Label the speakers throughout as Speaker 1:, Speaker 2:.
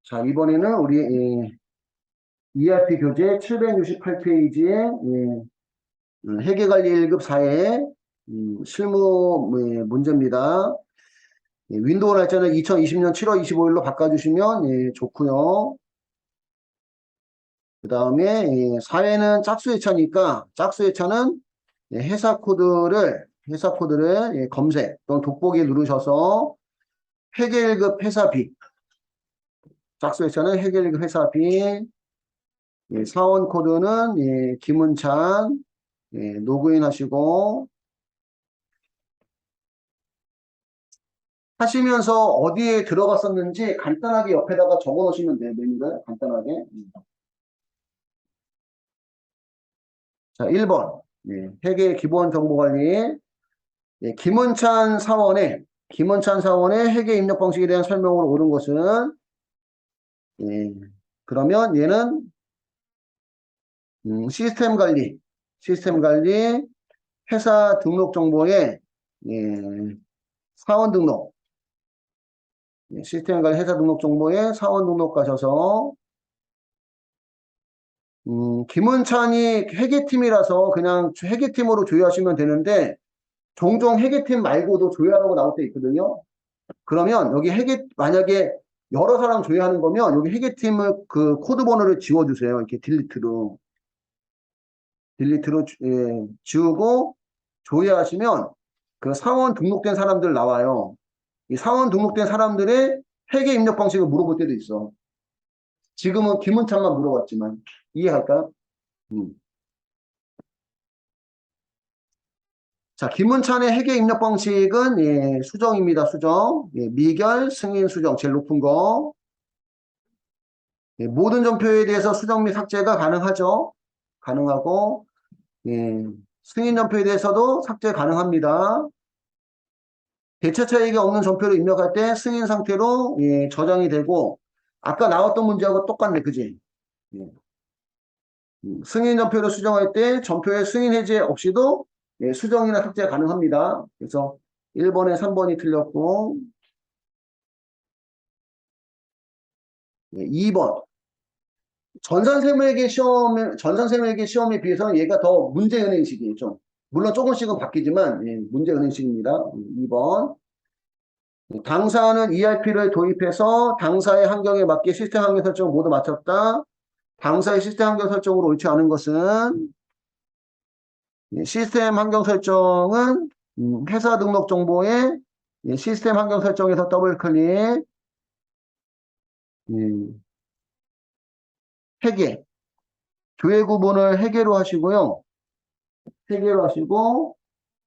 Speaker 1: 자, 이번에는 우리 ERP 교재 768페이지에 회계관리 1급 4의 실무 문제입니다. 윈도우 날짜는 2020년 7월 25일로 바꿔주시면 좋고요. 그 다음에 사회는 짝수회차니까 짝수회차는 회사 코드를 검색 또는 돋보기 누르셔서 회계 1급 회사비, 짝수회차는 회계 1급 회사비, 사원 코드는 김은찬, 로그인 하시고 하시면서 어디에 들어갔었는지 간단하게 옆에다가 적어 놓으시면 돼요. 메뉴를 간단하게. 자, 1번. 회계 기본 정보 관리. 김원찬 사원의 회계 입력 방식에 대한 설명으로 옳은 것은, 예, 그러면 얘는, 시스템 관리, 회사 등록 정보에, 사원 등록, 시스템 관리 회사 등록 정보에 사원 등록 가셔서, 김원찬이 회계팀이라서 그냥 회계팀으로 조회하시면 되는데, 종종 회계팀 말고도 조회하라고 나올 때 있거든요. 그러면 여기 만약에 여러 사람 조회하는 거면 여기 회계팀을 그 코드 번호를 지워주세요. 이렇게 딜리트로 지우고 조회하시면 그 사원 등록된 사람들 나와요. 이 사원 등록된 사람들의 회계 입력 방식을 물어볼 때도 있어. 지금은 김은찬만 물어봤지만 이해할까요? 음. 자, 김은찬의 회계 입력 방식은 수정입니다. 수정. 미결, 승인, 수정 제일 높은 거. 모든 전표에 대해서 수정 및 삭제가 가능하죠. 가능하고 승인 전표에 대해서도 삭제 가능합니다. 대체 차익이 없는 전표를 입력할 때 승인 상태로 저장이 되고 아까 나왔던 문제하고 똑같네. 그지? 예. 승인 전표를 수정할 때 전표의 승인 해제 없이도 수정이나 삭제 가능합니다. 그래서 1번에 3번이 틀렸고 2번 전산세무회계 시험에 비해서는 얘가 더 문제은행식이죠. 물론 조금씩은 바뀌지만 문제은행식입니다. 2번 당사는 ERP를 도입해서 당사의 환경에 맞게 시스템 환경 설정을 모두 마쳤다. 당사의 시스템 환경 설정으로 옳지 않은 것은 시스템 환경 설정은 회사 등록 정보에 시스템 환경 설정에서 더블 클릭 회계 조회 구분을 회계로 하시고요. 회계로 하시고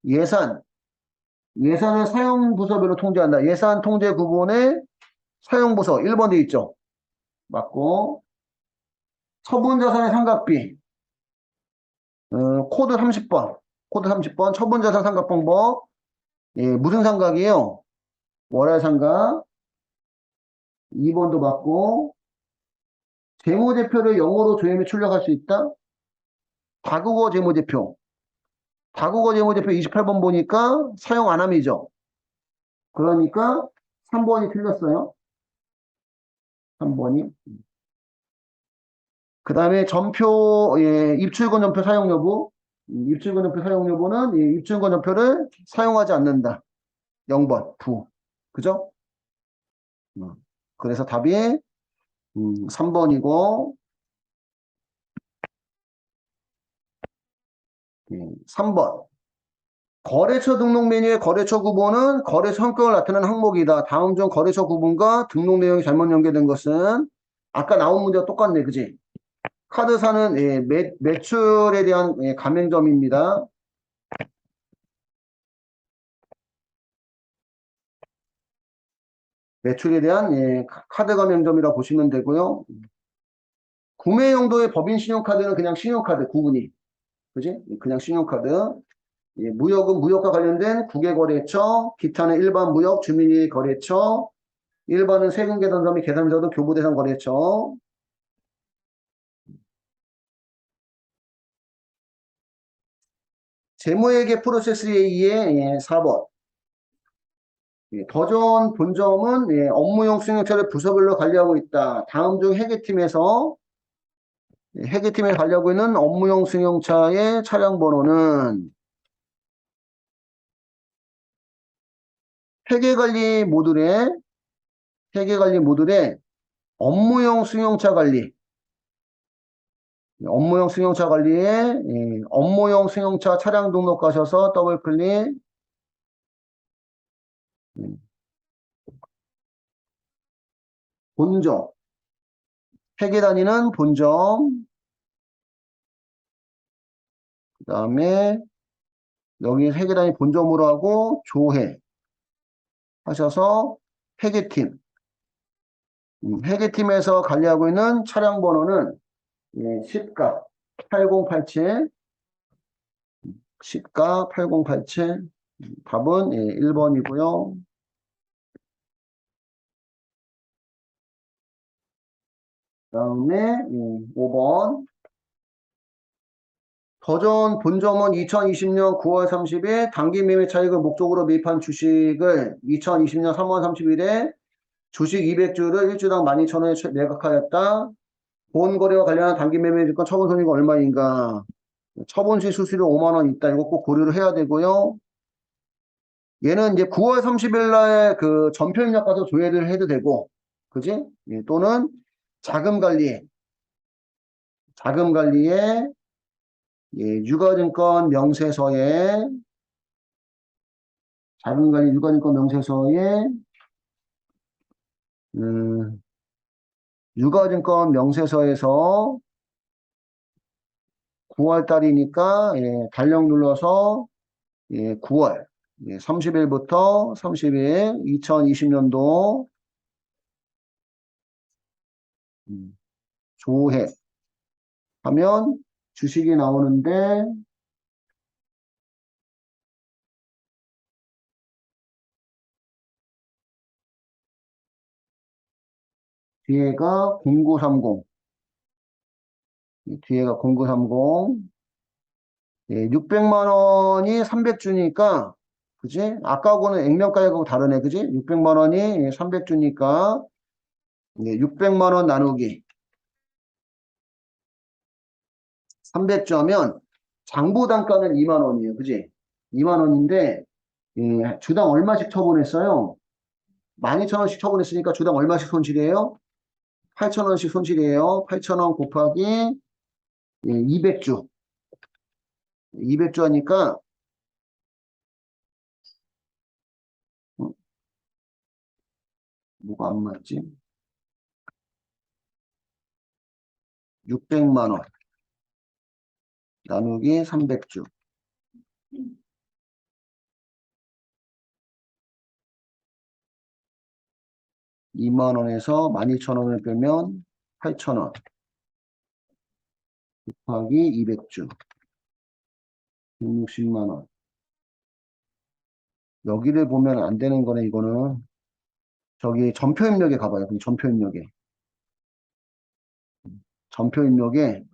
Speaker 1: 예산을 사용 부서별로 통제한다. 예산 통제 구분에 사용 부서 1번 돼 있죠. 맞고 처분자산의 삼각비 코드 30번 처분자산 삼각 방법 무슨 삼각이에요? 월할 삼각 2번도 맞고 재무제표를 영어로 조회 및 출력할 수 있다. 다국어 재무제표 28번 보니까 사용 안 함이죠. 그러니까 3번이 틀렸어요. 3번이. 그 다음에 입출권 전표 사용 여부. 입출권 전표 사용 여부는 입출권 전표를 사용하지 않는다. 0번, 9. 그죠? 그래서 답이 3번이고 3번. 거래처 등록 메뉴의 거래처 구분은 거래처 성격을 나타내는 항목이다. 다음 중 거래처 구분과 등록 내용이 잘못 연계된 것은 아까 나온 문제와 똑같네. 그지? 카드사는 매출에 대한 가맹점입니다. 매출에 대한 카드 가맹점이라고 보시면 되고요. 구매 용도의 법인 신용카드는 그냥 신용카드 구분이. 그지? 그냥 신용카드. 무역은 무역과 관련된 국외거래처, 기타는 일반 무역, 주민이 거래처, 일반은 세금계산서 및 계산서 등 교부 대상 거래처. 재무회계 프로세스에 의해 4번. 더전 본점은 업무용 승용차를 부서별로 관리하고 있다. 다음 중 회계팀에 관리하고 있는 업무용 승용차의 차량 번호는 회계관리 모듈에 업무용 승용차 관리, 업무용 승용차 관리에 업무용 승용차 차량 등록 가셔서 더블 클릭. 본점, 회계 단위는 본점, 그 다음에 여기 회계 단위 본점으로 하고 조회 하셔서 회계팀, 회계팀에서 관리하고 있는 차량 번호는 시가 8087, 시가 8087, 답은 1번이고요. 그 다음에 5번. 더전 본점은 2020년 9월 30일 단기 매매 차익을 목적으로 매입한 주식을 2020년 3월 30일에 주식 200주를 일주당 12,000원에 매각하였다. 본 거래와 관련한 단기 매매 주권 처분 손익은 얼마인가? 처분시 수수료 5만 원 있다. 이거 꼭 고려를 해야 되고요. 얘는 이제 9월 30일 날 그 전표 입력 가서 조회를 해도 되고, 그지? 또는 자금 관리에 유가증권 명세서에 자금관리 유가증권 명세서에 유가증권 명세서에서 9월 달이니까 달력 눌러서 9월 30일부터 30일 2020년도 조회 하면 주식이 나오는데 뒤에가 0930 뒤에가 0930 600만 원이 300주니까 그지? 아까하고는 액면가액하고 다르네 그지? 600만 원이 300주니까 600만 원 나누기 300주 하면 장부 단가는 2만 원이에요. 그지? 2만 원인데 주당 얼마씩 처분했어요? 12,000원씩 처분했으니까 주당 얼마씩 손실이에요? 8,000원씩 손실이에요. 8,000원 곱하기 200주. 200주 하니까 뭐가 안 맞지? 600만 원 나누기 300주. 2만 원에서 12,000원을 빼면 8,000원 곱하기 200주. 160만 원. 여기를 보면 안 되는 거네, 이거는. 저기 전표입력에 가봐요. 그럼 전표입력에. 전표입력에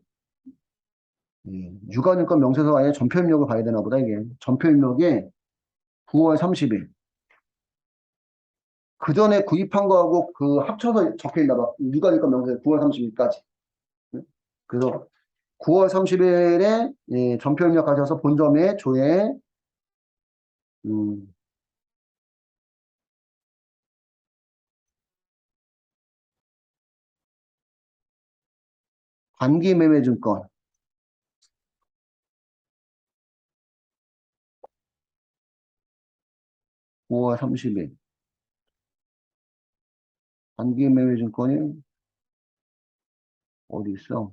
Speaker 1: 유가증권 명세서 아예 전표입력을 봐야 되나 보다, 이게. 전표입력에 9월 30일. 그 전에 구입한 거하고 그 합쳐서 적혀 있나 봐. 유가증권 명세서 9월 30일까지. 그래서 9월 30일에 전표입력 가셔서 본점에 조회, 단기 매매 증권 9월 30일. 단기 매매 증권이 어디 있어?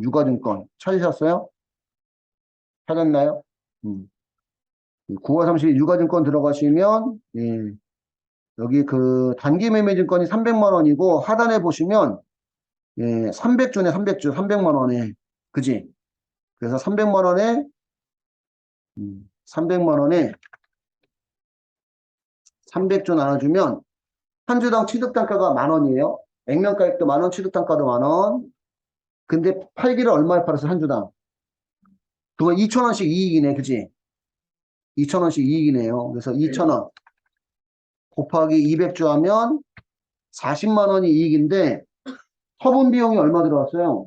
Speaker 1: 유가증권 찾으셨어요? 찾았나요? 9월 30일 유가증권 들어가시면 여기 그 단기 매매 증권이 300만 원이고 하단에 보시면 300주네 300주 300만 원에 그지? 그래서 300만 원에 300만 원에 300주 나눠주면 한 주당 취득단가가 10,000원이에요. 액면가액도 10,000원, 취득단가도 10,000원. 근데 팔기를 얼마에 팔았어 한 주당? 그거 2,000원씩 이익이네, 그지? 2,000원씩 이익이네요. 그래서 2,000원. 곱하기 200주 하면 40만 원이 이익인데 처분 비용이 얼마 들어갔어요?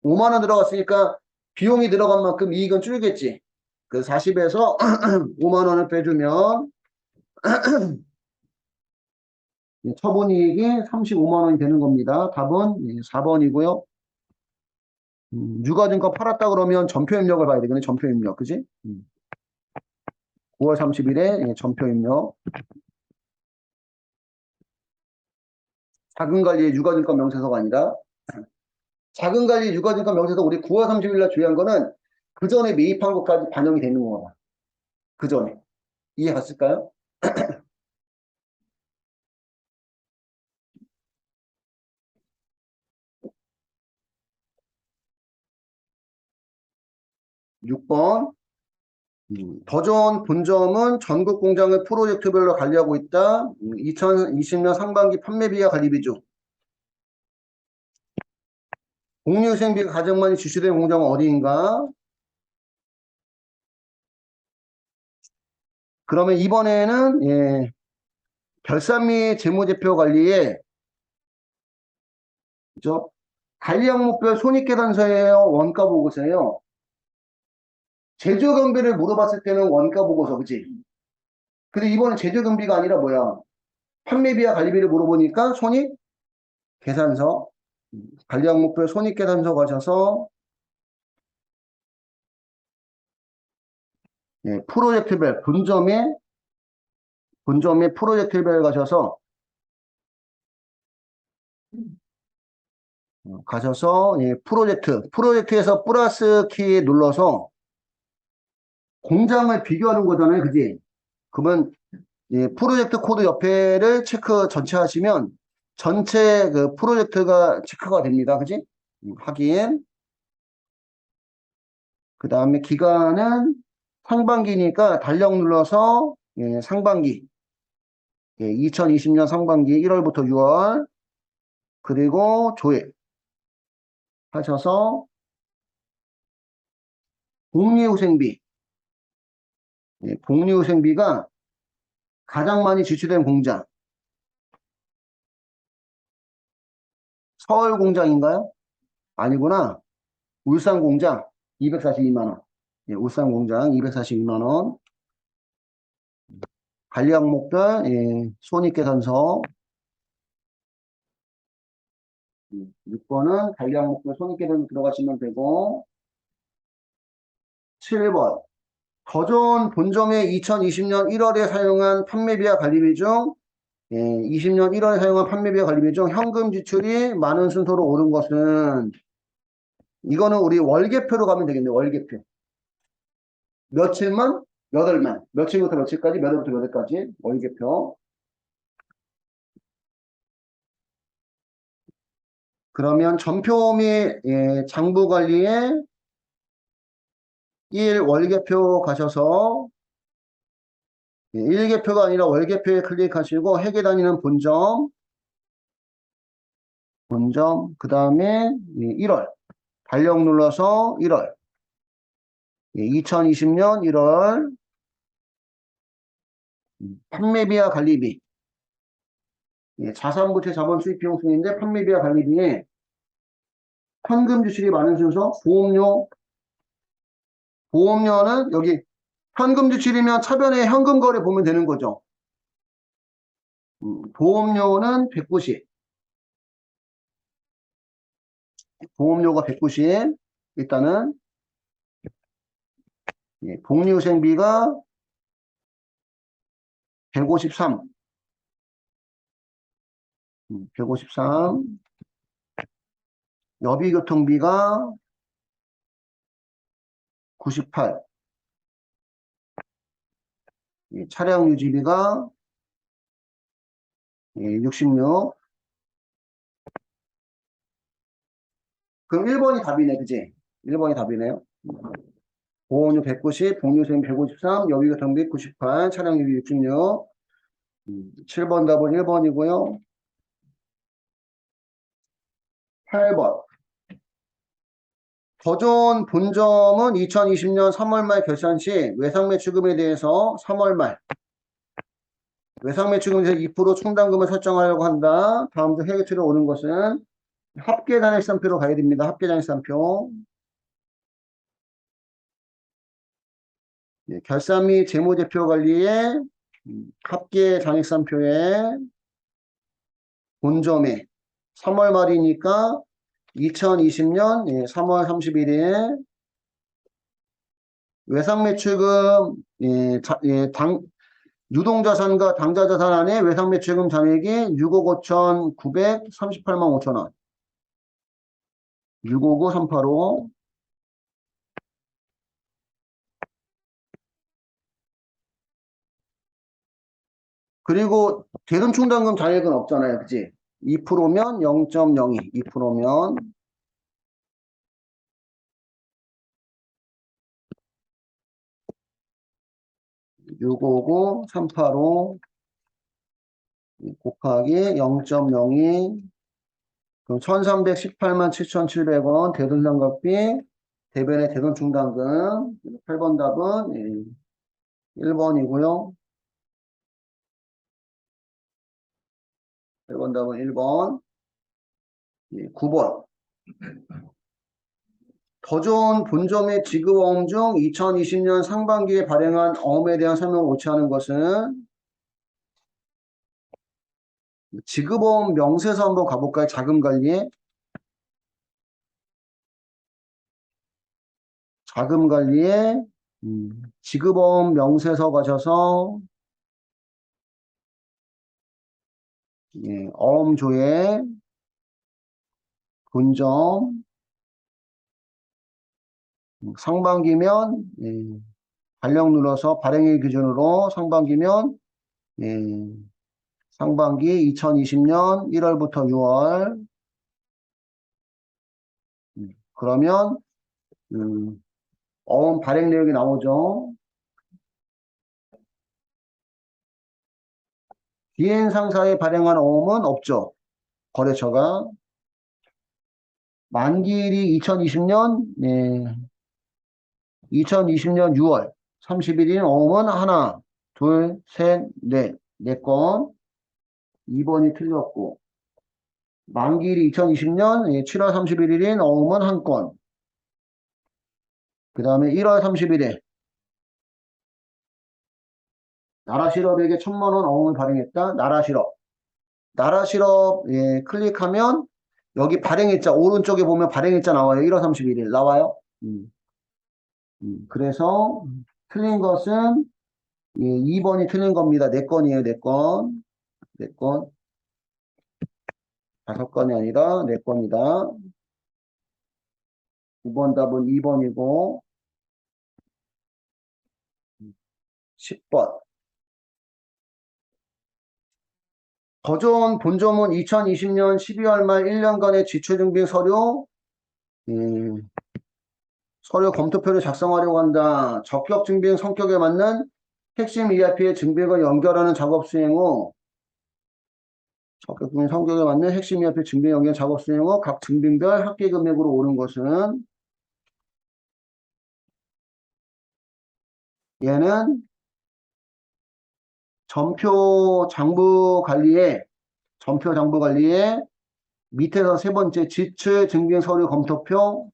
Speaker 1: 5만 원 들어갔으니까 비용이 들어간 만큼 이익은 줄겠지. 그 40에서 5만 원을 빼주면 처분 이익이 35만 원이 되는 겁니다. 답은 4번이고요. 유가증권 팔았다 그러면 전표 입력을 봐야 되겠네. 전표 입력. 그지? 9월 30일에 전표 입력. 자금관리의 유가증권 명세서가 아니라 자금관리 유가증권 명세서 우리 9월 30일 날 주의한 거는 그 전에 매입한 것까지 반영이 되는 거다. 그 전에. 이해 갔을까요? 6번. 더 좋은 본점은 전국 공장을 프로젝트별로 관리하고 있다. 2020년 상반기 판매비와 관리비중. 공유생비가 가장 많이 지출된 공장은 어디인가? 그러면 이번에는 결산미 재무제표 관리에 그죠? 관리 항목별 손익계산서예요, 원가 보고서예요. 제조 경비를 물어봤을 때는 원가 보고서, 그치? 근데 이번엔 제조 경비가 아니라 뭐야? 판매비와 관리비를 물어보니까 손익 계산서, 관리 항목별 손익 계산서 가셔서 프로젝트별 본점의 프로젝트별 가셔서 프로젝트에서 플러스 키 눌러서 공장을 비교하는 거잖아요, 그지? 그러면 프로젝트 코드 옆에를 체크 전체 하시면 전체 그 프로젝트가 체크가 됩니다. 그지? 확인. 그 다음에 기간은 상반기니까 달력 눌러서 상반기 2020년 상반기 1월부터 6월 그리고 조회 하셔서 복리후생비 복리후생비가 가장 많이 지출된 공장 서울 공장인가요? 아니구나. 울산 공장 242만 원. 울산 공장 242만 원. 관리 항목별 손익계산서 6번은 관리 항목별 손익계산서 들어가시면 되고 7번 더 좋은 본점의 2020년 1월에 사용한 판매비와 관리비 중 20년 1월에 사용한 판매비와 관리비 중 현금 지출이 많은 순서로 오른 것은 이거는 우리 월계표로 가면 되겠네. 월계표. 며칠만? 8만. 며칠부터 며칠까지? 몇 월부터 몇 월까지? 월계표. 그러면 전표 및 장부 관리에 1 월계표 가셔서 1계표가 아니라 월계표에 클릭하시고 회계 다니는 본점 그 다음에 1월 달력 눌러서 1월 2020년 1월 판매비와 관리비 자산부채 자본 수입 비용 순인데 판매비와 관리비에 현금 지출이 많은 순서 보험료는 여기 현금 지출이면 차변에 현금 거래 보면 되는 거죠. 보험료는 190 보험료가 190 일단은 복리후생비가 153 여비교통비가 98 차량 유지비가 66 그럼 1번이 답이네 그지? 1번이 답이네요. 보험료 190 복리후생비 153 여비교통비 98 차량 유지 66 7번 답은 1번이고요. 8번 더 좋은 본점은 2020년 3월 말 결산 시 외상매출금에 대해서 3월 말 외상 매출금에서 2% 충당금을 설정하려고 한다. 다음 주 회계처리로 오는 것은 합계잔액상표로 가야 됩니다. 합계잔액상표. 예, 결산 및 재무제표 관리에 합계잔액상표에 본점에 3월 말이니까 2020년 3월 31일 외상매출금 유동자산과 당좌자산 안에 외상매출금 잔액이 6억 5,938만 5천원 659385 그리고 대손충당금 잔액은 없잖아요. 그치? 2%면 0.02 2%면 659385 곱하기 0.02 그럼 1318만 7,700원 대손상각비 대변의 대손충당금 8번 답은 1번이고요. 8번 답은 1번 9번 더 좋은 본점의 지급어음 중 2020년 상반기에 발행한 어음에 대한 설명을 옳지 않은 것은 지급어음 명세서 한번 가볼까요? 자금관리에 자금관리에 지급어음 명세서 가셔서 어음조회 본점 상반기면 발령 눌러서 발행일 기준으로 상반기면 예, 상반기 2020년 1월부터 6월 그러면 어음 발행 내역이 나오죠. 비행 상사에 발행한 어음은 없죠. 거래처가 만기일이 2020년 2020년 6월 31일 어음은 하나, 둘, 셋, 넷, 네 건. 2번이 틀렸고 만기일이 2020년 7월 31일인 어음은 한 건. 그 다음에 1월 30일에 나라실업에게 1,000만 원 어음을 발행했다. 나라실업. 나라실업 클릭하면 여기 발행일자 오른쪽에 보면 발행일자 나와요. 1월 31일 나와요. 그래서 틀린 것은 2번이 틀린 겁니다. 4건이에요. 4건. 4건. 5건이 아니라 4건이다. 9번 답은 2번이고 10번. 더 좋은 본점은 2020년 12월 말 1년간의 지출증빙 서류 검토표를 작성하려고 한다. 적격 증빙 성격에 맞는 핵심 ERP의 증빙을 연결하는 작업 수행 후 적격 증빙 성격에 맞는 핵심 ERP 증빙 연결 작업 수행 후 각 증빙별 합계 금액으로 오른 것은 얘는 전표 장부 관리에 밑에서 세 번째 지출 증빙 서류 검토표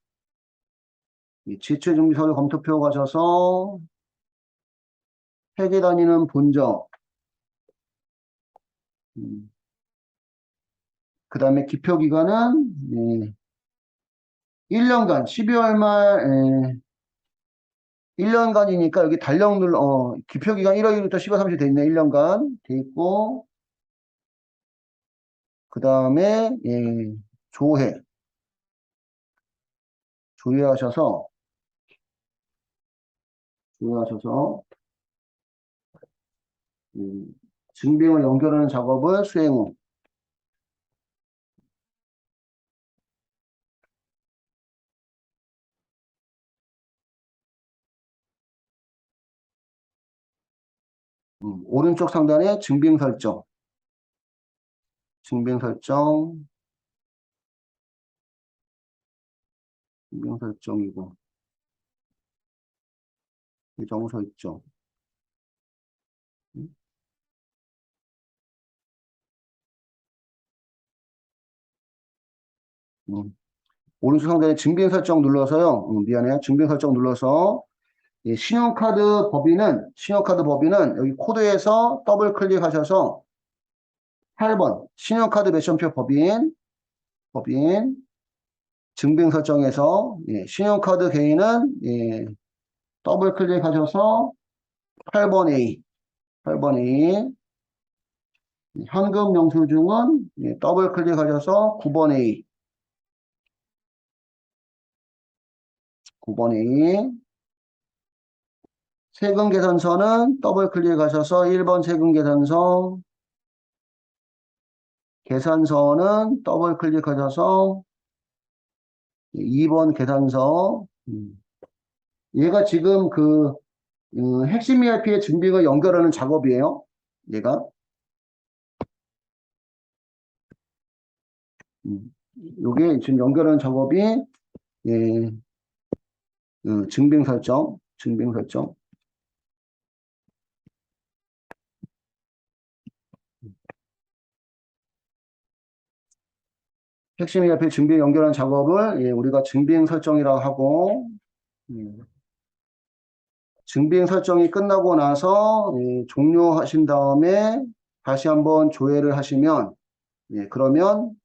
Speaker 1: 이 지출 증빙 서류 검토표 가셔서 회계 다니는 본점 그 다음에 기표 기간은 1년간 12월 말 1년간이니까 여기 달력 눌러 기표 기간 1월 1일부터 10월 30일 돼 있네. 1년간 돼 있고 그 다음에 조회하셔서 조회하셔서 증빙을 연결하는 작업을 수행 후 오른쪽 상단에 증빙 설정, 증빙 설정이고 계정 설정. 오른쪽 상단에 증빙 설정 눌러서요. 미안해요. 증빙 설정 눌러서 신용카드 법인은 여기 코드에서 더블 클릭하셔서 8번 신용카드 매천표 법인 증빙 설정에서 신용카드 개인은 더블 클릭하셔서 8번 A 현금 영수증은 더블 클릭하셔서 9번 A 세금 계산서는 더블 클릭하셔서 1번 세금 계산서는 더블 클릭하셔서 2번 계산서 얘가 지금 핵심 ERP의 증빙을 연결하는 작업이에요. 얘가 요게 지금 연결하는 작업이 증빙 설정 핵심 ERP 증빙 연결하는 작업을 우리가 증빙 설정이라고 하고 증빙 설정이 끝나고 나서 종료하신 다음에 다시 한번 조회를 하시면 그러면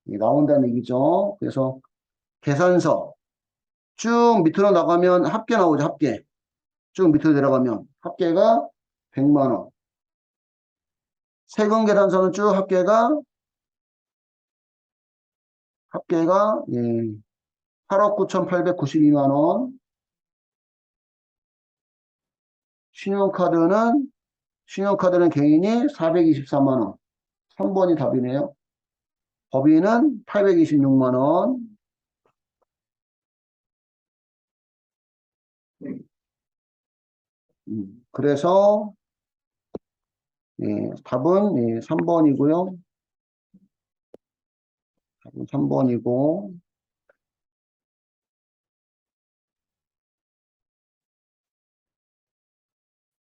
Speaker 1: 나온다는 얘기죠. 그래서 계산서 쭉 밑으로 나가면 합계 나오죠. 합계. 쭉 밑으로 내려가면 합계가 100만 원. 세금 계산서는 쭉 합계가 8억 9,892만 원. 신용카드는 개인이 424만 원. 3번이 답이네요. 법인은 826만 원. 그래서 답은 3번이고요. 답은 3번이고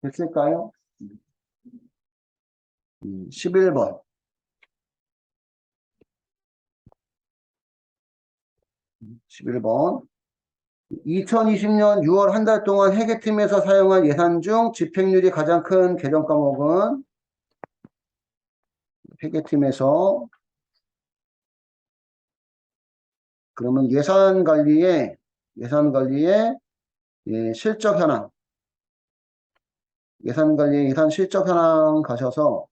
Speaker 1: 됐을까요? 11번. 11번. 2020년 6월 한 달 동안 회계팀에서 사용한 예산 중 집행률이 가장 큰 계정 과목은 회계팀에서 그러면 예산 관리에 실적 현황 예산 관리에 예산 실적 현황 가셔서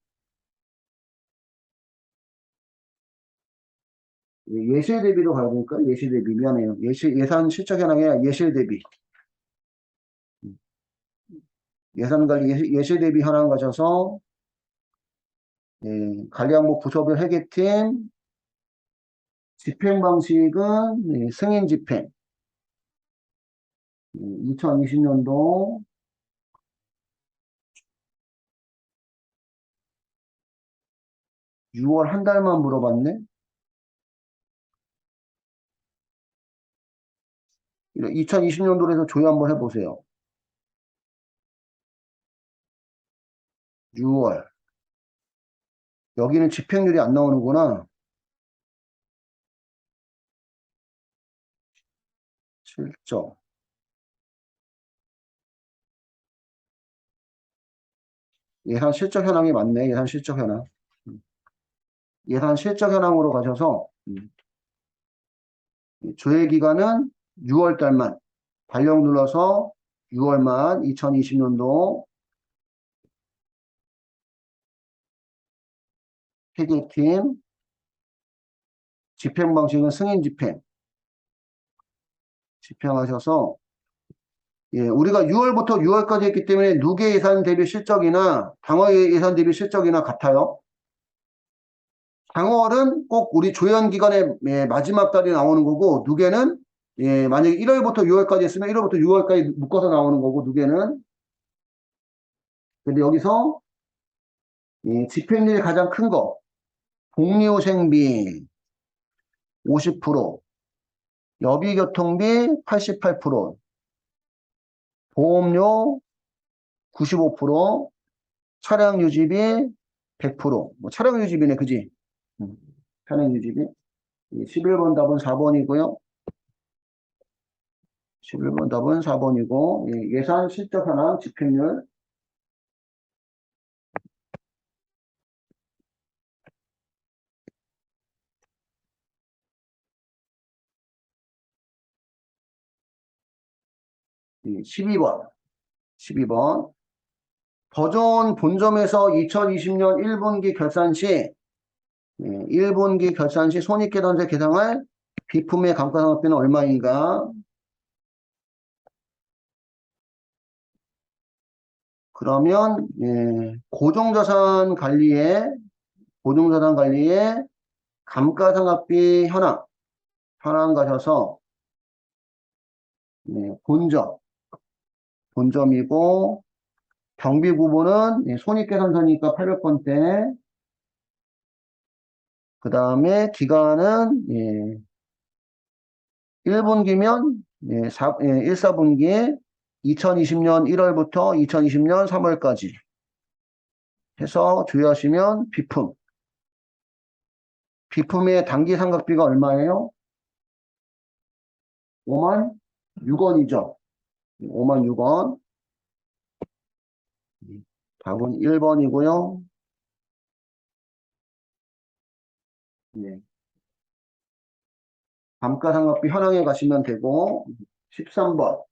Speaker 1: 예실 대비로 가야 되니까 예실 대비 미안해요. 예산 실적 현황에 예실 대비 예산 관리 예실 대비 현황 가셔서 관리 항목 부서별 회계팀 집행 방식은 승인 집행 2020년도 6월 한 달만 물어봤네. 2020년도로 해서 조회 한번 해보세요. 6월. 여기는 집행률이 안 나오는구나. 실적. 예산 실적 현황이 맞네. 예산 실적 현황. 예산 실적 현황으로 가셔서 조회 기간은 6월 달만 발령 눌러서 6월만 2020년도 회계팀 집행 방식은 승인 집행하셔서 우리가 6월부터 6월까지 했기 때문에 누계 예산 대비 실적이나 당월 예산 대비 실적이나 같아요. 당월은 꼭 우리 조연 기간의 마지막 달이 나오는 거고 누계는 만약에 1월부터 6월까지 했으면 1월부터 6월까지 묶어서 나오는 거고 누계는 근데 여기서 집행률이 가장 큰 거 복리후생비 50% 여비교통비 88% 보험료 95% 차량 유지비 100% 뭐 차량 유지비네 그지? 차량 유지비 11번 답은 4번이고요. 11번 답은 4번이고, 예산 실적 현황 집행률. 12번. 12번. 더존 본점에서 2020년 1분기 결산 시, 1분기 결산 시 손익계산서 계상할 비품의 감가상각비는 얼마인가? 그러면, 고정자산 관리에 감가상각비 현황 가셔서, 본점이고, 경비 구분은 손익계산서니까 800번대, 그 다음에 기간은 1분기면 1사분기에 2020년 1월부터 2020년 3월까지 해서 주의하시면 비품의 단기 상각비가 얼마예요? 5만 6원이죠. 5만 6원. 답은 1번이고요. 감가상각비 현황에 가시면 되고 13번.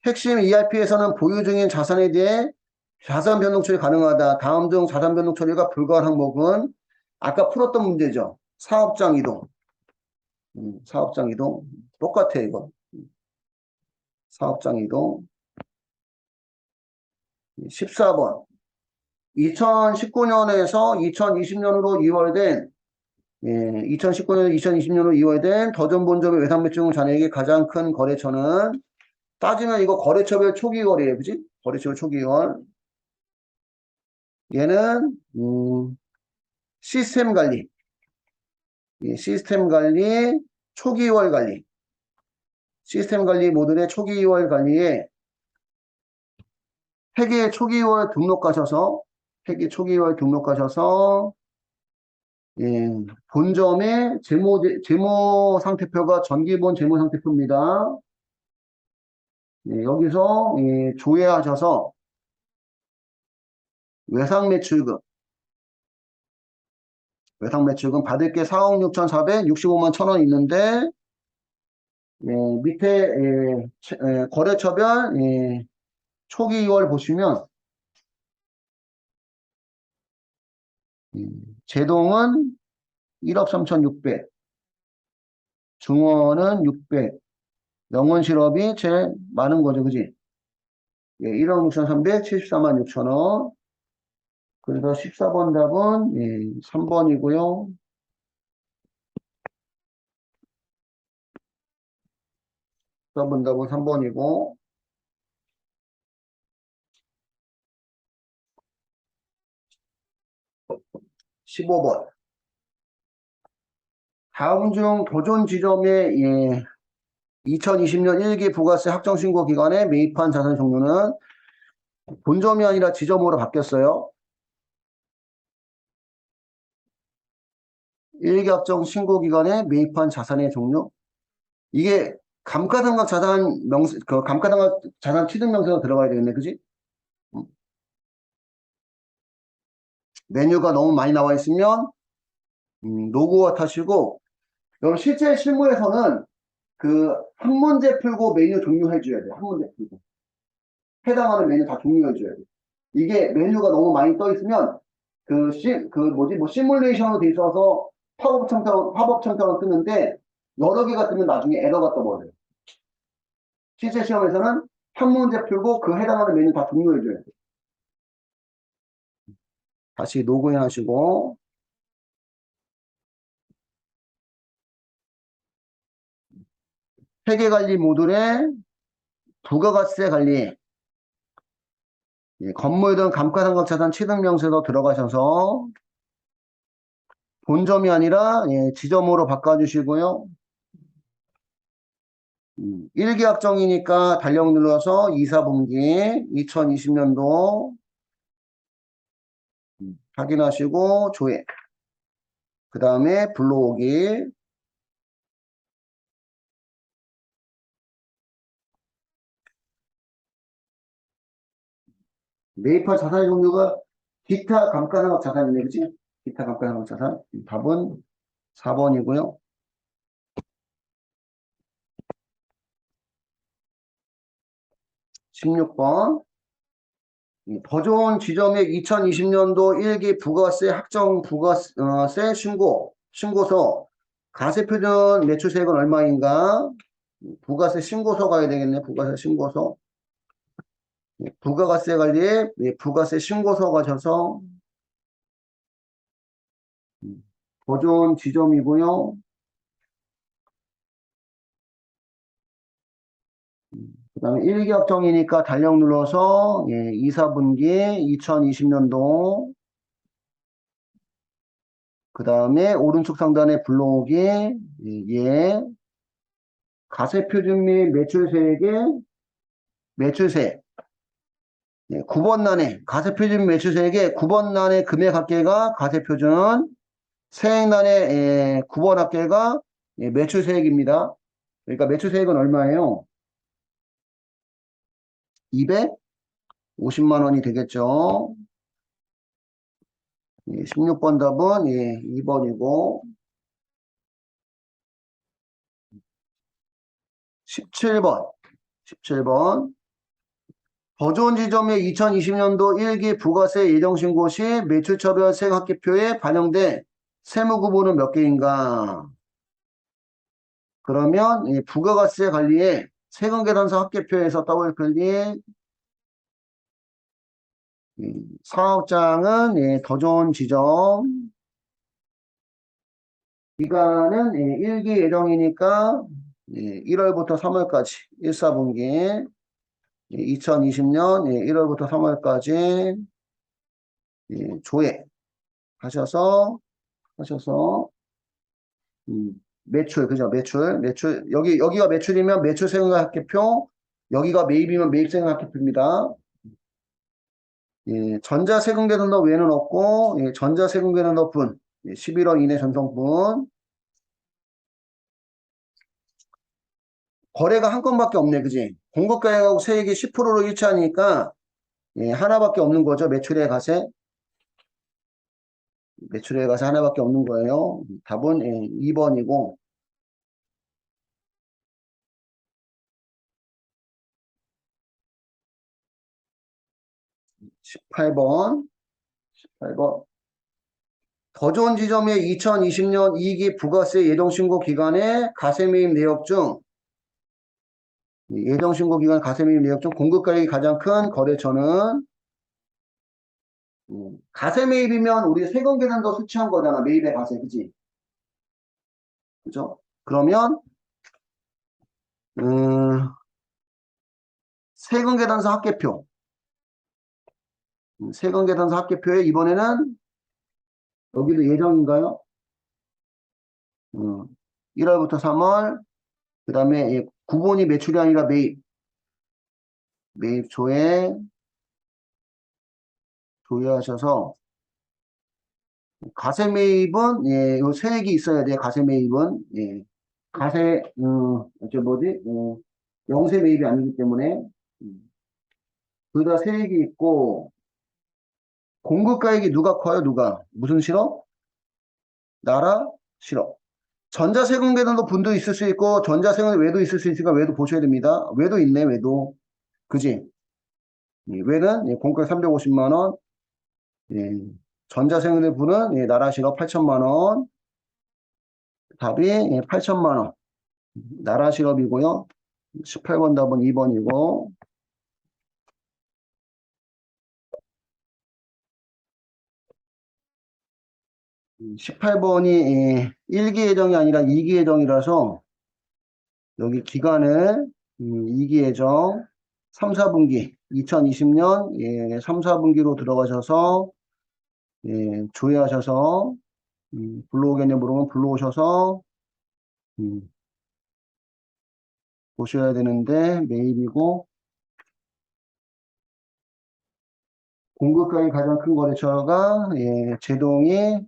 Speaker 1: 핵심 ERP에서는 보유 중인 자산에 대해 자산 변동 처리 가능하다. 다음 중 자산 변동 처리가 불가한 항목은 아까 풀었던 문제죠. 사업장 이동. 사업장 이동. 똑같아, 이거. 사업장 이동. 14번. 2019년에서 2020년으로 2019년, 2020년으로 이월된 더존 본점의 외상 매출 잔액이 가장 큰 거래처는 따지면 이거 거래처별 초기 거래예요. 그지? 거래처별 초기 월. 얘는 시스템 관리. 시스템 관리, 초기월 관리. 시스템 관리 모듈의 초기월 관리에 회계 초기월 등록하셔서 본점의 재무 상태표가 전기본 재무 상태표입니다. 여기서 조회하셔서 외상 매출금 받을 게 4억 6,465만 1,000원 있는데 밑에 거래처별 초기 2월 보시면 제동은 1억 3,600, 중원은 600, 영원실업이 제일 많은 거죠. 그지? 1억 6,374만 6천원. 그래서 14번 답은 3번이고요. 14번 답은 3번이고 15번. 다음 중 도전 지점의 2020년 1기 부가세 확정신고 기간에 매입한 자산 종류는 본점이 아니라 지점으로 바뀌었어요. 1기 확정 신고 기간에 매입한 자산의 종류. 이게 감가상각 자산 감가상각 자산 취득 명세가 들어가야 되겠네. 그지? 메뉴가 너무 많이 나와 있으면 노고와 타시고, 여러분 실제 실무에서는 그 한 문제 풀고 메뉴 종료해 줘야 돼. 한 문제 풀고 해당하는 메뉴 다 종료해 줘야 돼. 이게 메뉴가 너무 많이 떠 있으면 시뮬레이션으로 돼 있어서 팝업 청탁을 뜨는데 여러 개가 뜨면 나중에 에러가 떠버려요. 실제 시험에서는 한 문제 풀고 그 해당하는 메뉴 다 종료해 줘야 돼. 다시 로그인 하시고 회계관리 모듈에 부가가세 관리, 건물 등 감가상각 자산 취득 명세서 들어가셔서 본점이 아니라 지점으로 바꿔주시고요. 1기 확정이니까 달력 눌러서 2, 4분기 2020년도 확인하시고 조회. 그 다음에 불러오기. 매입할 자산의 종류가 기타 감가상각 자산이네, 그치? 기타 감가상각 자산. 답은 4번이고요. 16번. 더 좋은 지점의 2020년도 1기 부가세 확정 부가세 신고서 가세표준 매출세액은 얼마인가? 부가세 신고서 가야 되겠네. 부가세 신고서. 부가가세 관리에 부가세 신고서 가셔서 더 좋은 지점이고요. 그 다음에 1기 확정이니까 달력 눌러서 2, 4분기 2020년도 그 다음에 오른쪽 상단에 불러오기 가세표준 및 매출세액의 매출세 9번란에 가세표준 매출세액의 9번란의 금액 합계가 가세표준 세액란의 9번 합계가 매출세액입니다. 그러니까 매출세액은 얼마예요? 250만 원이 되겠죠. 16번 답은 2번이고 17번 더 좋은 지점의 2020년도 1기 부가세 예정신고 시 매출처별 세액합계표에 반영된 세무구분은 몇 개인가? 그러면 부가가세 관리에 세금계산서 합계표에서 더블 클릭 사업장은 더 좋은 지점 기간은 1기 예정이니까 1월부터 3월까지 1, 4분기 2020년 1월부터 3월까지 조회하셔서 매출 그죠? 매출 여기가 매출이면 매출세금과 합계표 여기가 매입이면 매입세금 합계표입니다. 전자세금계산서 외에는 없고 전자세금계산서 분 11월 이내 전송분 거래가 한 건밖에 없네 그지? 공급가액하고 세액이 10%로 일치하니까 하나밖에 없는 거죠. 매출의 가세 하나밖에 없는 거예요. 답은 2번이고 18번 더 좋은 지점의 2020년 2기 부가세 예정신고 기간의 가세매입 내역 중 예정신고 기간 가세매입 내역 중 공급가액이 가장 큰 거래처는 가세매입이면 우리 세금계산서 수취한 거잖아. 매입의 가세 그지? 그죠? 그러면 세금계산서 합계표 세금계산서 합계표에 이번에는 여기도 예정인가요? 1월부터 3월 그 다음에 구본이 매출이 아니라 매입 조회하셔서 가세 매입은 요 세액이 있어야 돼요. 가세 매입은 가세 저 뭐지 영세 매입이 아니기 때문에 둘 다 세액이 있고 공급가액이 누가 커요? 누가 무슨 실업? 나라 실업. 전자세금계산도 분도 있을 수 있고 전자세금 외도 있을 수 있으니까 외도 보셔야 됩니다. 외도 있네 외도 그지? 외는 공과액 350만 원 전자세금의 분은 나라 실업 8천만 원 답이 8천만 원 나라 실업이고요. 18번 답은 2번이고 18번이 1기 예정이 아니라 2기 예정이라서 여기 기간을 2기 예정 3, 4분기 2020년 3, 4분기로 들어가셔서 조회하셔서 불러오겠냐 물으면 불러오셔서 보셔야 되는데 매입이고 공급가액이 가장 큰 거래처가 제동이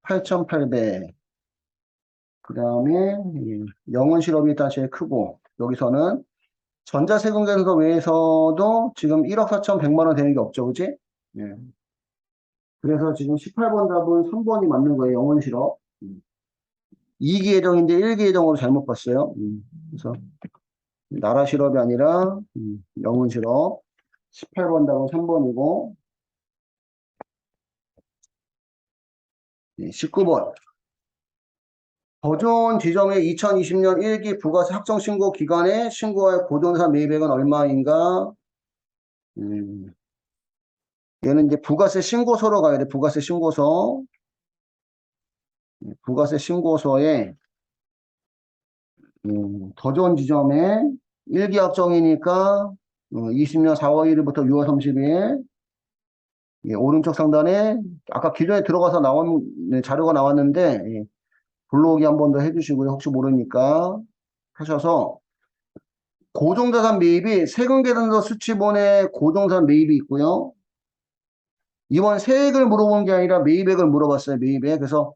Speaker 1: 8,800. 그 다음에 영혼 실업이 일단 제일 크고 여기서는 전자세금계산서 외에서도 지금 1억 4,100만 원 되는 게 없죠, 그지? 예. 그래서 지금 18번 답은 3번이 맞는 거예요, 영혼 실업. 2기 예정인데 1기 예정으로 잘못 봤어요. 그래서 나라 실업이 아니라 영혼 실업. 18번 답은 3번이고 19번. 더 좋은 지점의 2020년 1기 부가세 확정 신고 기간에 신고할 고정자 매입액은 얼마인가? 음, 얘는 이제 부가세 신고서로 가야 돼. 부가세 신고서. 부가세 신고서에 더 좋은 지점에 1기 확정이니까 20년 4월 1일부터 6월 30일 오른쪽 상단에 아까 기존에 들어가서 나온 자료가 나왔는데 불러오기 한 번 더 해주시고요. 혹시 모르니까 하셔서 고정자산 매입이 세금계산서 수취본에 고정자산 매입이 있고요. 이번 세액을 물어본 게 아니라 매입액을 물어봤어요. 매입액. 그래서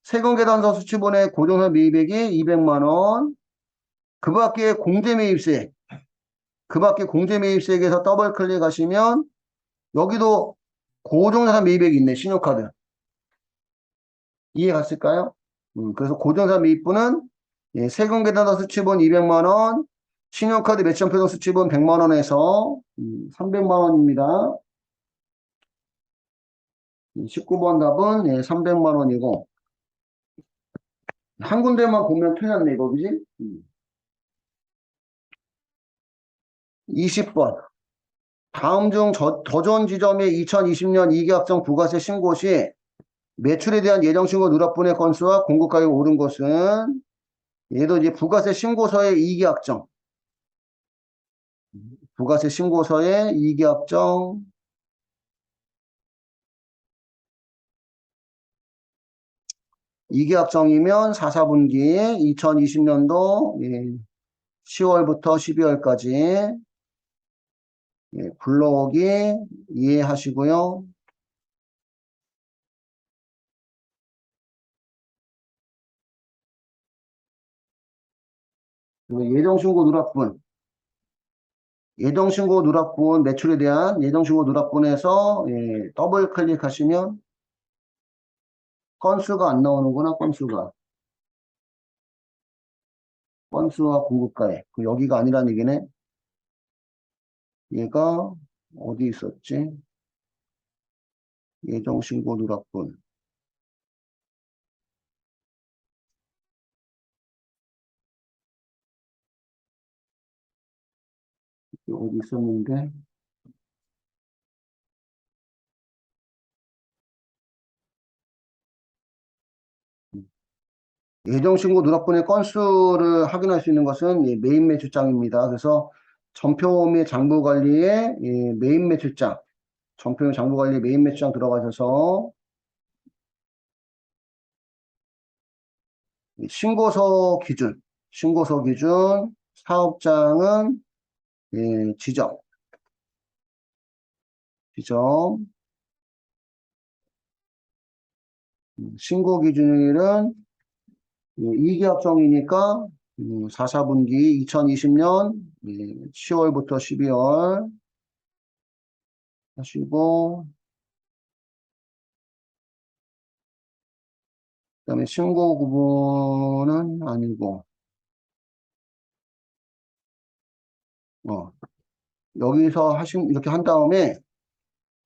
Speaker 1: 세금계산서 수취본에 고정자산 매입액이 200만 원. 그 밖에 공제매입세. 그 밖에 공제매입세액에서 더블 클릭하시면 여기도 고정자산 매입액이 있네. 신용카드. 이해 갔을까요? 그래서 고정자산 매입분은 세금계산서 수취본 200만 원, 신용카드 매점표정 수취본 100만 원에서 300만 원입니다. 19번 답은 300만 원이고 한 군데만 보면 틀렸네 이거 그지? 20번 다음 중 더 좋은 지점의 2020년 이계약정 부가세 신고 시 매출에 대한 예정신고 누락분의 건수와 공급가격이 오른 것은 얘도 이제 부가세 신고서의 이계약정 부가세 신고서의 이계약정 이계약정이면 4사분기 2020년도 10월부터 12월까지 불러오기 이해하시고요. 그리고 예정신고 누락분 예정신고 누락분 매출에 대한 예정신고 누락분에서 더블 클릭하시면 건수가 안 나오는구나. 건수와 공급가액 여기가 아니라는 얘기네. 얘가 어디 있었지? 예정신고 누락분 어디 있었는데 예정신고 누락분의 건수를 확인할 수 있는 것은 메인 매출장입니다. 그래서 전표 및 장부 관리의 메인 매출장 전표 및 장부 관리 메인 매출장 들어가셔서 신고서 기준 사업장은 지점 신고 기준일은 이계약정이니까 4사분기 2020년 10월부터 12월 하시고 그다음에 신고 구분은 아니고 여기서 이렇게 한 다음에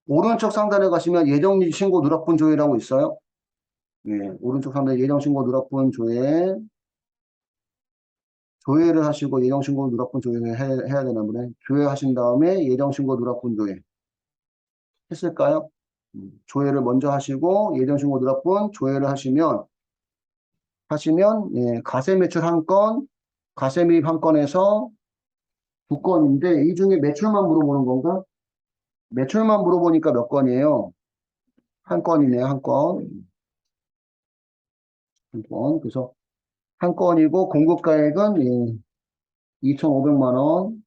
Speaker 1: 오른쪽 상단에 가시면 예정일 신고 누락분 조회라고 있어요. 오른쪽 상단에 예정 신고 누락분 조회를 하시고 예정 신고 누락분 조회를 해야 되나 보네. 조회하신 다음에 예정 신고 누락분 조회 했을까요? 조회를 먼저 하시고 예정 신고 누락분 조회를 하시면 가세 매출 한 건, 가세 매입 한 건에서 두 건인데 이 중에 매출만 물어보는 건가? 매출만 물어보니까 몇 건이에요? 한 건이네요, 한 건. 한 건. 그래서 한 건이고 공급가액은 2,500만 원.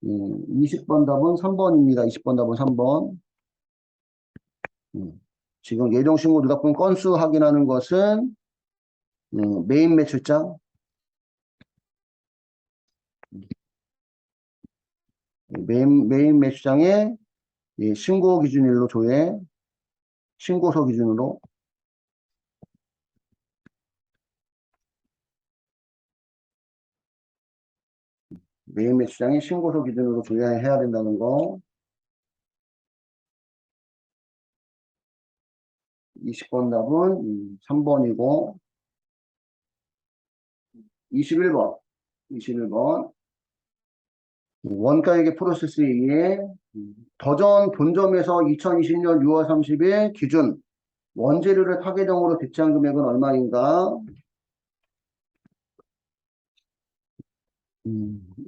Speaker 1: 20번 답은 3번입니다. 20번 답은 3번. 지금 예정신고 누락분 건수 확인하는 것은 메인 매출장, 메인 매출장의 신고 기준일로 조회, 신고서 기준으로 메인 매출장의 신고서 기준으로 조회해야 된다는 거. 20번 답은 3번이고 21번 원가액의 프로세스에 의해 더전 본점에서 2020년 6월 30일 기준 원재료를 타계정으로 대체한 금액은 얼마인가?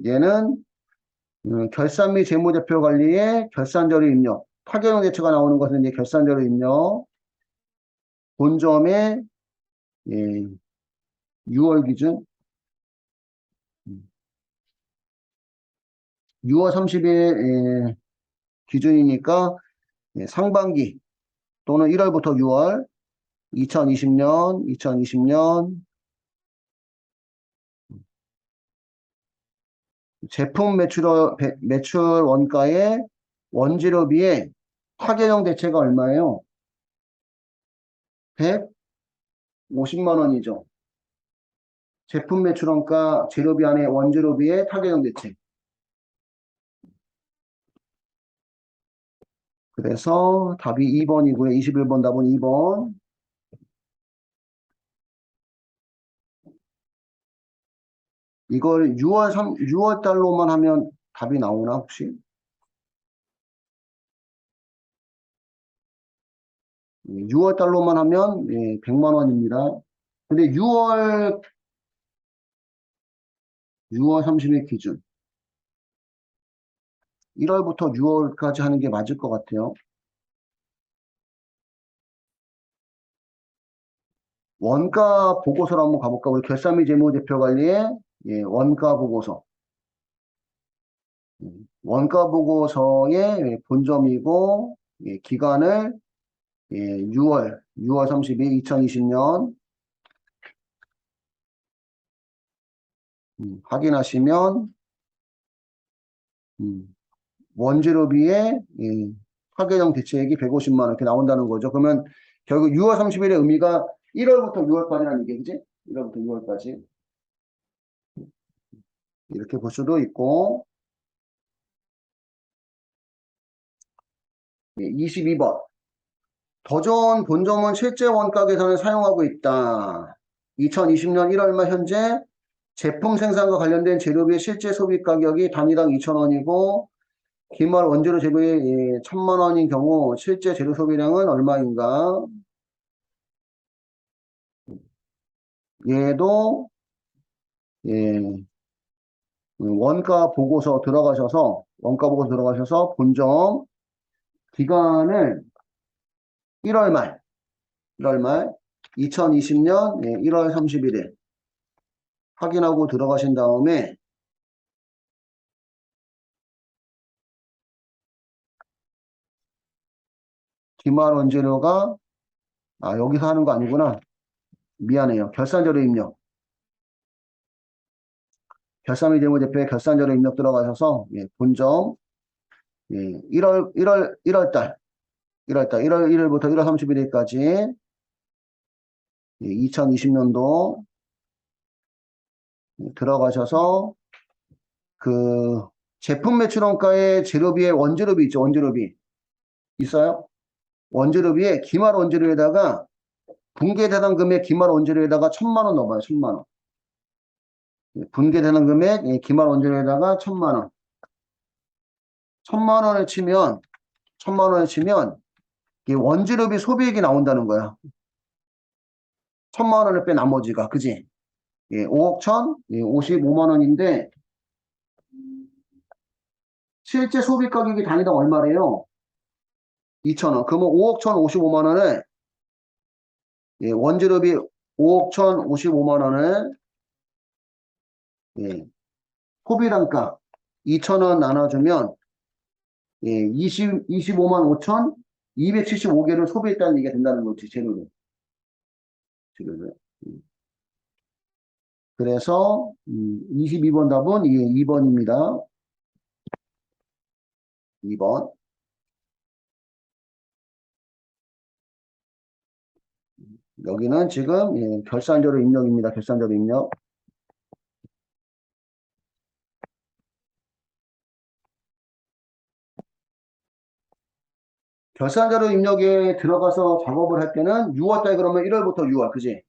Speaker 1: 얘는 결산 및 재무제표 관리에 결산자료 입력, 타계정 대체가 나오는 것은 이제 결산자료 입력, 본점의 6월 기준, 6월 30일 기준이니까 상반기 또는 1월부터 6월 2020년 제품 매출 원가의 원재료비의 타계정 대체가 얼마예요? 150만 원이죠. 제품 매출 원가 재료비 안에 원재료비의 타계정 대체. 그래서 답이 2번이고요. 21번 답은 2번. 이걸 6월 달로만 하면 답이 나오나 혹시? 6월 달로만 하면 100만 원입니다. 근데 6월 30일 기준 1월부터 6월까지 하는 게 맞을 것 같아요. 원가 보고서로 한번 가볼까? 우리 결산 및 재무제표 관리의 원가 보고서. 원가 보고서의 본점이고 기간을 6월 30일 2020년 확인하시면 원재료비의 타계정 대체액이 150만 원 이렇게 나온다는 거죠. 그러면 결국 6월 30일의 의미가 1월부터 6월까지라는 얘기, 그지? 1월부터 6월까지. 이렇게 볼 수도 있고, 22번. 더전 본점은 실제 원가 계산을 사용하고 있다. 2020년 1월 말 현재 제품 생산과 관련된 재료비의 실제 소비 가격이 단위당 2,000원이고, 기말 원재료 재고에 1,000만 원인 경우 실제 재료 소비량은 얼마인가? 얘도 원가 보고서 들어가셔서 본점 기간을 1월 말 2020년 1월 31일 확인하고 들어가신 다음에 기말 원재료가 여기서 하는 거 아니구나. 미안해요. 결산자료 입력. 결산 및 재무제표에 결산자료 입력 들어가셔서 본점 1월 달 1일부터 1월 31일까지 2020년도 들어가셔서 그 제품 매출원가의 재료비에 원재료비 있죠. 원재료비 있어요? 원재료비에 기말 원재료에다가 분계대당 금액 기말 원재료에다가 1,000만 원 넣어봐요. 1,000만 원. 분계되는 금액 기말 원재료에다가 1,000만 원. 1,000만 원을 치면 이 원재료비 소비액이 나온다는 거야. 1,000만 원을 빼 나머지가, 그지? 5억 55만 원인데 실제 소비 가격이 단위당 얼마래요? 2,000원. 그러면 5억 1,055만 원을 원재료비 5억 1,055만 원을 소비단가 2,000원 나눠주면 25만 5천 275개를 소비했다는 얘기가 된다는 거지, 재료를. 재료를. 그래서 22번 답은 이게 2번입니다. 2번. 여기는 지금 결산자료 입력입니다. 결산자료 입력. 결산자료 입력에 들어가서 작업을 할 때는 6월달 그러면 1월부터 6월, 그지?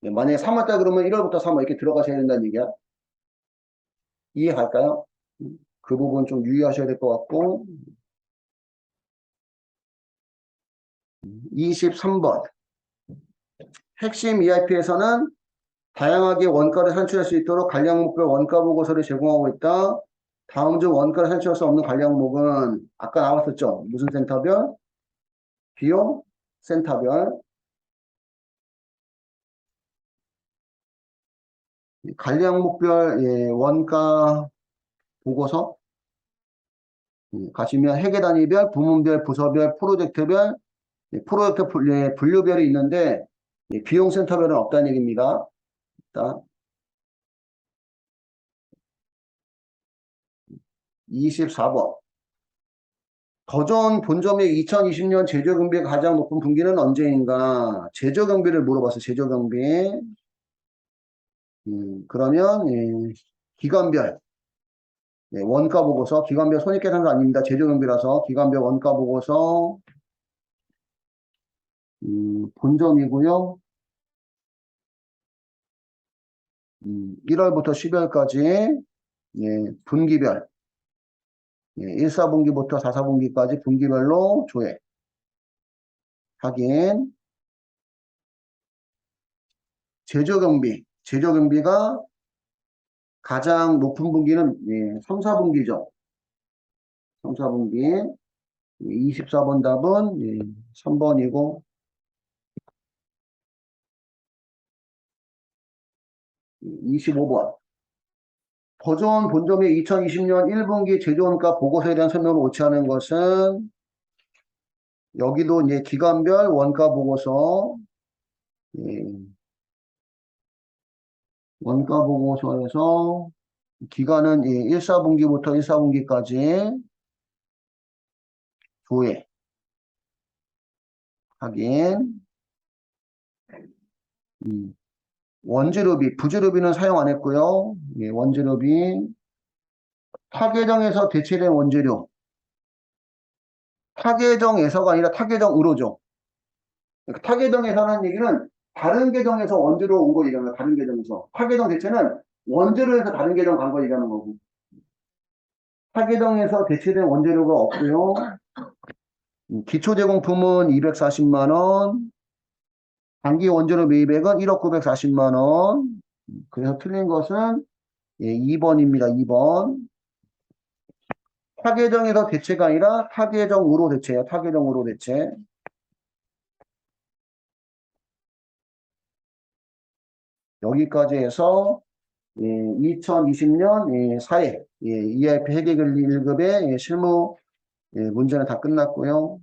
Speaker 1: 만약에 3월달 그러면 1월부터 3월 이렇게 들어가셔야 된다는 얘기야. 이해 갈까요? 그 부분 좀 유의하셔야 될 것 같고. 23번. 핵심 EIP에서는 다양하게 원가를 산출할 수 있도록 관리 목별 원가 보고서를 제공하고 있다. 다음 중 원가를 산출할 수 없는 관리 항목은 아까 나왔었죠. 무슨 센터별? 비용 센터별. 관리 항목별 원가 보고서 가시면 회계 단위별, 부문별, 부서별, 프로젝트별, 프로젝트 분류별이 있는데 비용 센터별은 없다는 얘기입니다. 자, 24번. 더 좋은 본점의 2020년 제조경비가 가장 높은 분기는 언제인가? 제조경비를 물어봤어, 제조경비. 그러면, 기관별, 원가 보고서, 기관별 손익계산서 아닙니다. 제조경비라서, 기관별 원가 보고서, 본점이고요. 1월부터 12월까지, 분기별, 1, 4분기부터 4, 4분기까지 분기별로 조회. 확인. 제조경비가 가장 높은 분기는 3, 4분기죠. 3, 4분기. 24번 답은 3번이고 25번. 더 좋은 본점의 2020년 1분기 제조원가 보고서에 대한 설명을 옳지 않은 것은 여기도 이제 기관별 원가 보고서 원가 보고서에서 기간은 1, 4분기부터 1, 4분기까지 조회 확인. 원재료비, 부재료비는 사용 안 했고요. 원재료비 타계정에서 대체된 원재료. 타계정에서가 아니라 타계정으로죠. 그러니까 타계정에서는 얘기는 다른 계정에서 원재료 온 거 얘기하는 거야. 다른 계정에서. 타계정 대체는 원재료에서 다른 계정 간 거 얘기하는 거고. 타계정에서 대체된 원재료가 없고요. 기초제공품은 240만 원. 단기 원재료 매입액은 1억 940만 원. 그래서 틀린 것은 2번입니다. 2번. 타계정에서 대체가 아니라 타계정으로 대체예요. 타계정으로 대체. 여기까지 해서 2020년 4회 EIP 회계관리 1급의 실무 문제는 다 끝났고요.